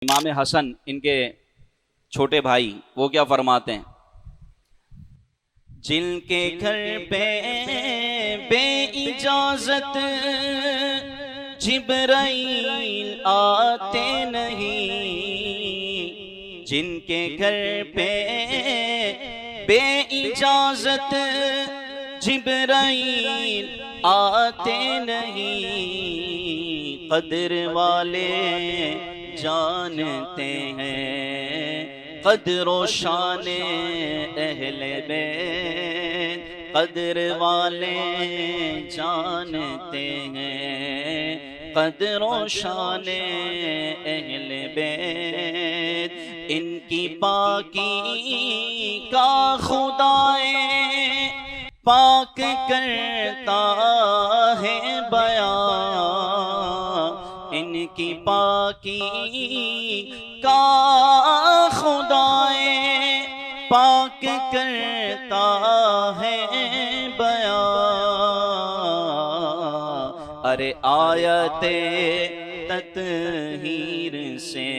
امام حسن ان کے چھوٹے بھائی وہ کیا فرماتے ہیں؟ جن کے گھر پہ بے اجازت جبرائیل آتے نہیں، جن کے گھر پہ بے اجازت جبرائیل آتے نہیں، قدر والے جانتے ہیں قدر و شان اہل بیت، قدر والے جانتے ہیں قدر و شان اہل بیت، ان کی پاکی کا خدائے پاک کرتا ہے بیان، ان کی پاکی کا خدائے پاک کرتا ہے بیان، ارے آیت تطہیر سے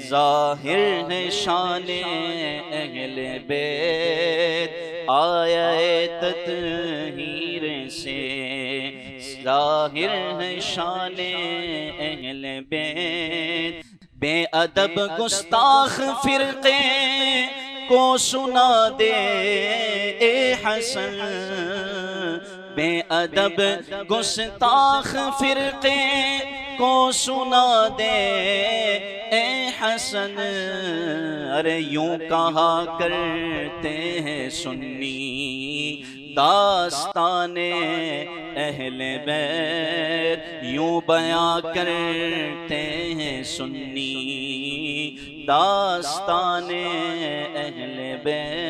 ظاہر ہے شان اہل بیت، آیت تطہیر سے ظاہر ہے شان اہل بیت، بے ادب گستاخ فرقے کو سنا دے اے حسن، بے ادب گستاخ فرقے کو سنا دے اے حسن، ارے یوں کہا کرتے ہیں سنی داستان اہل بیت، یوں بیان کرتے ہیں سنی داستان اہل بیت۔